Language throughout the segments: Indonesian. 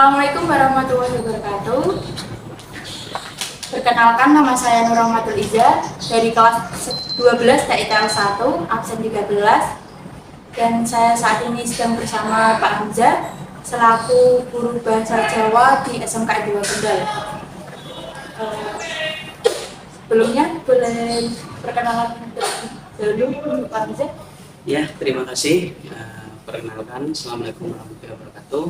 Assalamualaikum warahmatullahi wabarakatuh. Perkenalkan, nama saya Nur Rahmatul Iza dari kelas 12 TITL 1, absen 13. Dan saya saat ini sedang bersama Pak Hamzah selaku guru bahasa Jawa di SMK 2 Kendal. Sebelumnya boleh perkenalan dulu Pak Hamzah. Ya, terima kasih. Perkenalkan, Assalamualaikum warahmatullahi wabarakatuh.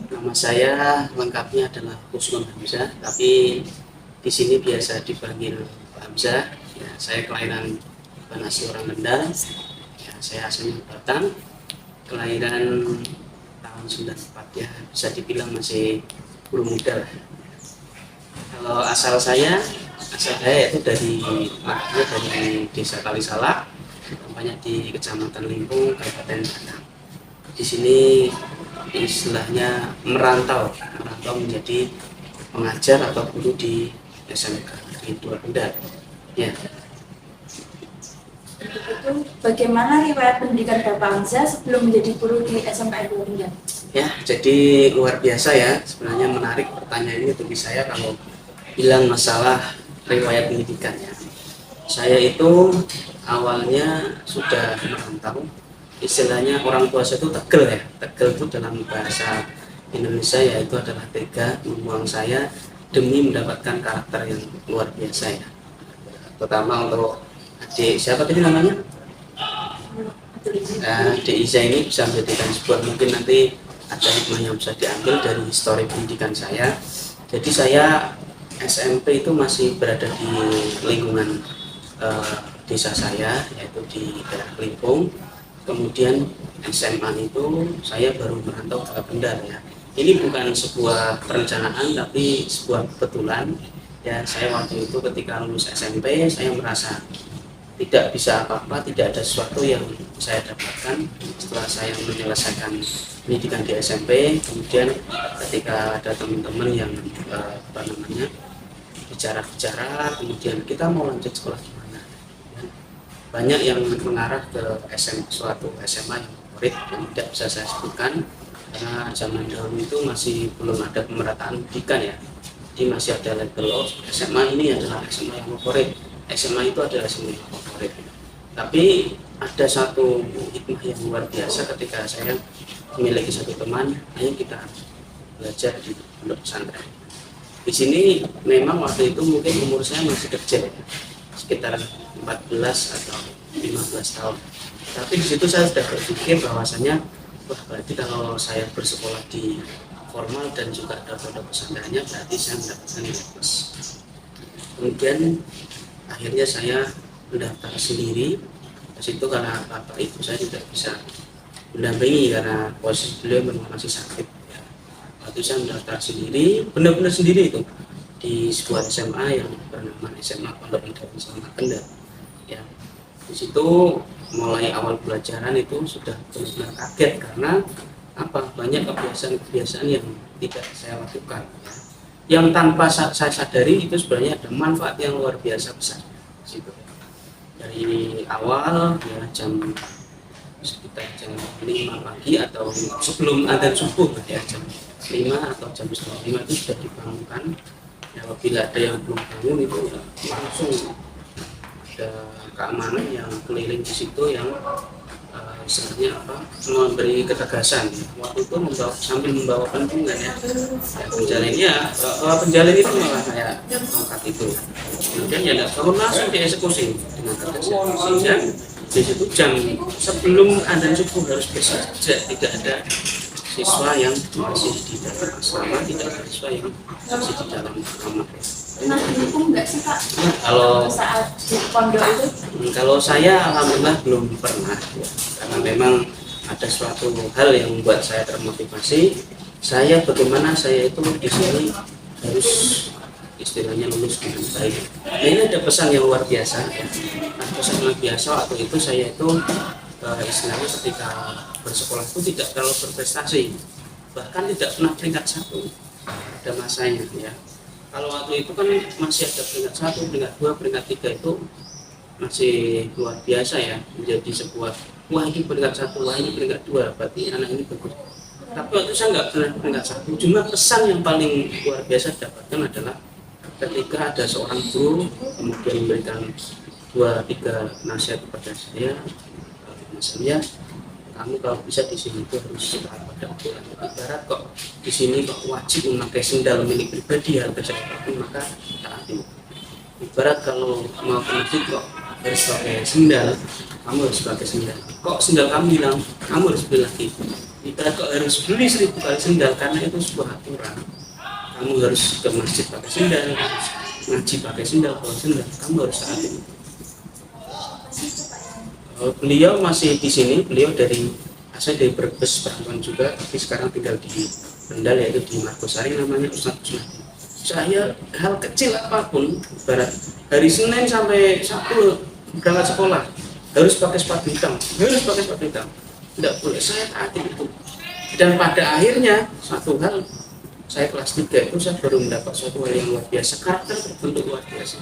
Nama saya lengkapnya adalah Kusnul Hamzah, tapi di sini biasa dipanggil Pak Hamzah. Ya, saya kelahiran Banasi orang Kendal. Ya, saya asli Batang, kelahiran tahun 94 ya, bisa dibilang masih belum muda. Kalau asal saya itu dari Desa Kalisalak, tempatnya di Kecamatan Limpung, Kabupaten Batang. Di sini istilahnya merantau menjadi pengajar atau guru di SMK di 2 Kendal. Ya. Itu bagaimana riwayat pendidikan Bapak Hamzah sebelum menjadi guru di SMK 2 Kendal? Ya, jadi luar biasa ya. Sebenarnya menarik pertanyaan ini bagi saya kalau bilang masalah riwayat pendidikannya. Saya itu awalnya sudah merantau. Istilahnya orang tua saya itu tegel ya. Tegel itu dalam bahasa Indonesia yaitu adalah tega membuang saya demi mendapatkan karakter yang luar biasa ya. Terutama untuk adik siapa tadi namanya? Adik Iza ini bisa menjadikan sebuah, mungkin nanti ada hikmah yang bisa diambil dari histori pendidikan saya. Jadi saya SMP itu masih berada di lingkungan desa saya, yaitu di daerah Limpung. Kemudian SMA itu saya baru merantau ke Kendal ya. Ini bukan sebuah perencanaan tapi sebuah kebetulan ya. Saya waktu itu ketika lulus SMP saya merasa tidak bisa apa-apa, tidak ada sesuatu yang saya dapatkan setelah saya menyelesaikan pendidikan di SMP. Kemudian ketika ada teman-teman yang bicara-bicara, kemudian kita mau lanjut sekolah gimana, banyak yang mengarah ke suatu SMA yang favorit yang tidak bisa saya sebutkan karena zaman dahulu itu masih belum ada pemerataan pendidikan ya. Jadi masih ada level SMA ini adalah SMA yang favorit, SMA itu adalah SMA yang favorit. Tapi ada satu hikmah yang luar biasa ketika saya memiliki satu teman, ayo kita belajar di pondok pesantren. Di sini memang waktu itu mungkin umur saya masih kecil ya, sekitar 14 atau 15 tahun. Tapi di situ saya sudah berpikir bahwasanya wah, berarti kalau saya bersekolah di formal dan juga ada pondok pesantrennya berarti saya mendapatkan nilai plus. Kemudian akhirnya saya mendaftar sendiri. Di situ karena bapak ibu saya tidak bisa mendampingi karena posisi beliau memang masih sakit. Ya. Waktu saya mendaftar sendiri, benar-benar sendiri itu di sebuah SMA yang bernama SMA Pondok Indah Selamat Kendal. Ya, di situ mulai awal pelajaran itu sudah benar-benar kaget karena apa, banyak kebiasaan-kebiasaan yang tidak saya lakukan. Ya. Yang tanpa saya sadari itu sebenarnya ada manfaat yang luar biasa besar. Situ. Dari awal ya sekitar jam 5 pagi atau sebelum adzan subuh ya, jam 5 atau jam 5 itu sudah dibangunkan. Ya, apabila ada yang belum bangun itu langsung ada keamanan yang keliling di situ yang sebenarnya memberi ketegasan. Waktu itu sambil membawa pentungan ya, penjalin itu malah saya angkat itu. Kemudian ya tidak bangun, langsung dieksekusi dengan tegas. Dan di situ jam sebelum adzan subuh harus bersajak, tidak ada siswa yang masih di dalam asrama, tidak ada siswa yang masih di dalam kamar. Pernah dihukum nggak sih Pak? Kalau saat di pondok itu? Kalau saya alhamdulillah belum pernah ya, karena memang ada suatu hal yang membuat saya termotivasi. Bagaimana saya itu di sini harus istilahnya lulus dengan baik. Nah, ini ada pesan yang luar biasa ya. Pesan yang luar biasa waktu itu saya itu istilahnya ketika bersekolah itu tidak terlalu berprestasi, bahkan tidak pernah peringkat 1 ada masanya ya. Kalau waktu itu kan masih ada peringkat 1, peringkat 2, peringkat 3 itu masih luar biasa ya, menjadi sebuah wah ini peringkat 1, wah ini peringkat 2, berarti anak ini bagus. Tapi waktu saya nggak pernah peringkat 1. Cuma pesan yang paling luar biasa dapatkan adalah ketika ada seorang guru kemudian memberikan 2-3 nasihat kepada saya, misalnya kamu kalau bisa di sini itu harus taat pada aturan. Ibarat kok di sini kok wajib memakai sendal milik pribadi harga seperti maka taati. Ibarat kalau mau ke masjid kok harus pakai sendal, kamu harus pakai sendal. Kok sendal kamu hilang, kamu harus beli lagi. Ibarat kok harus beli 1000 kali sendal karena itu sebuah aturan. Kamu harus ke masjid pakai sendal, harus ngaji pakai sendal, bawa sendal, kamu harus taati. Beliau masih di sini, beliau dari asal dari Brebes Banten juga, tapi sekarang tinggal di Kendal yaitu di Margosari, namanya Ustadz Kusnadi. Saya hal kecil apapun, barat hari Senin sampai Sabtu berangkat sekolah harus pakai sepatu hitam, tidak boleh, saya taati itu. Dan pada akhirnya satu hal, saya kelas 3 itu saya baru mendapat suatu hal yang luar biasa, karakter terbentuk luar biasa.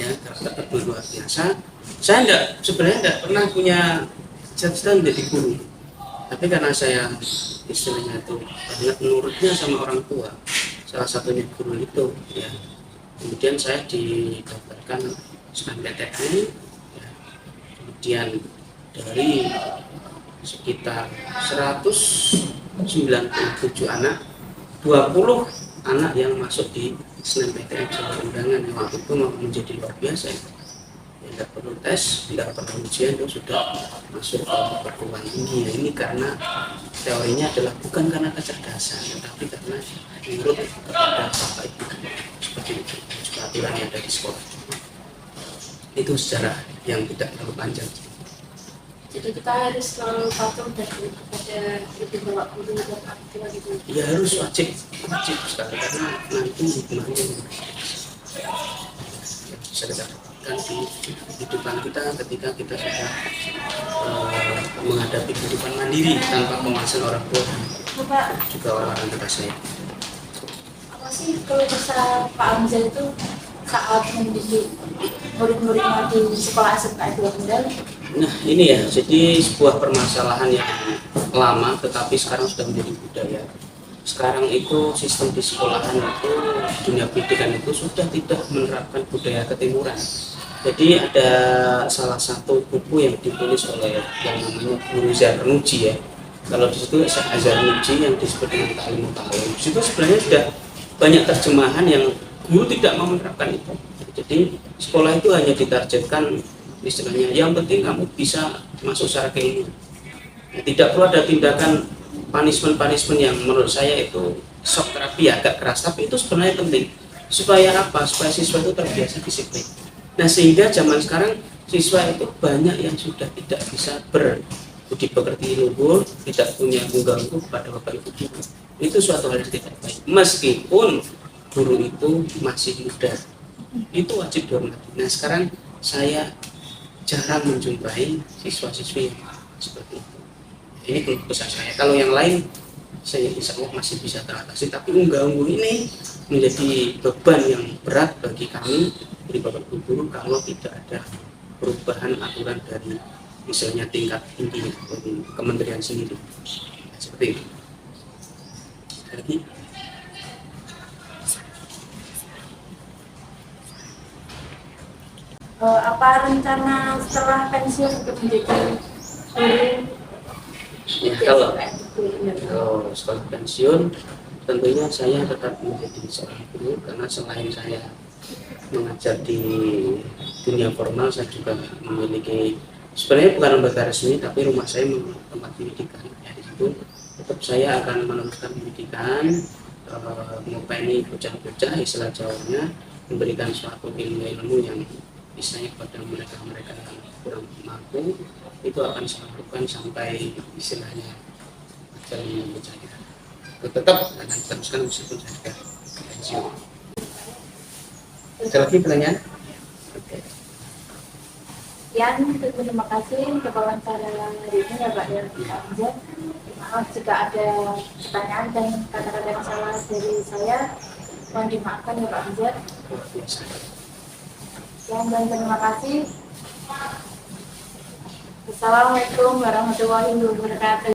Ya, karakter terbentuk luar biasa. Saya sebenarnya tidak pernah punya cita-cita menjadi guru, tapi karena saya istilahnya itu banyak nurutnya sama orang tua, salah satunya guru itu, ya. Kemudian saya didapatkan SNMPTN, ya. Kemudian dari sekitar 197 anak, 20 anak yang masuk di SNMPTN jalur undangan yang waktu itu menjadi luar biasa. Tidak perlu tes, tidak perlu ujian, itu sudah masuk ke perguruan tinggi. Nah, ini karena teorinya adalah bukan karena kecerdasan, tetapi karena menurut kepada bapak ibu seperti itu. Juga aturan yang ada di sekolah. Itu sejarah yang tidak terlalu panjang. Jadi kita harus selalu patuh kepada ibu bapak guru dan orang gitu. Ya harus wajib sekali karena nanti hikmahnya bisa kita dapatkan di kehidupan kita ketika kita sudah menghadapi kehidupan mandiri tanpa pengawasan orang tua dan juga orang-orang dekat saya. Apa sih kalau kesal Pak Hamzah itu saat mendidik murid-muridnya di sekolah SMK 2 Kendal? Nah ini ya, jadi sebuah permasalahan yang lama tetapi sekarang sudah menjadi budaya. Sekarang itu sistem di sekolahan itu, dunia pendidikan itu sudah tidak menerapkan budaya ketimuran. Jadi ada salah satu buku yang ditulis oleh yang namanya Guru Zarnuji, ya. Kalau di situ Zarnuji yang disebut dengan Ta'limut Ta'lim. Di situ sebenarnya sudah banyak terjemahan yang guru tidak mau menerapkan itu. Jadi sekolah itu hanya ditargetkan istilahnya yang penting kamu bisa masuk secara keilmuan. Tidak perlu ada tindakan punishment yang menurut saya itu shock terapi, agak keras, tapi itu sebenarnya penting supaya apa? Supaya siswa itu terbiasa disiplin. Nah sehingga zaman sekarang siswa itu banyak yang sudah tidak bisa berbudi pekerti luhur, tidak punya unggah-ungguh kepada bapak ibu guru. Itu suatu hal yang tidak baik. Meskipun guru itu masih muda, itu wajib dihormati. Nah sekarang saya jarang menjumpai siswa-siswi yang seperti itu. Ini keluh kesah saya. Kalau yang lain, saya insya Allah masih bisa teratasi. Tapi unggah-ungguh ini menjadi beban yang berat bagi kami dari bapak ibu guru kalau tidak ada perubahan aturan dari misalnya tingkat tinggi kementerian sendiri. Seperti itu. Lagi. Apa rencana setelah pensiun untuk menjadi guru? Ya, kalau setelah pensiun tentunya saya tetap menjadi seorang guru karena selain saya mengajar di dunia formal, saya juga memiliki sebenarnya bukan lembaga resmi tapi rumah saya tempat pendidikan. Ya, di situ tetap saya akan meneruskan pendidikan, mengopeni bocah-bocah istilah Jawanya, memberikan suatu ilmu yang istilahnya kepada mereka yang kurang mampu, itu akan saya lakukan sampai istilahnya jalan berjaya. Tetap akan teruskan meskipun saya sudah pensiun. Ada lagi pertanyaan? Oke. Terima kasih untuk wawancara hari ini ya Pak Hamzah. Maaf jika ada pertanyaan dan kata-kata yang salah dari saya, mohon dimaafkan ya Pak Hamzah. Dan terima kasih. Assalamualaikum warahmatullahi wabarakatuh.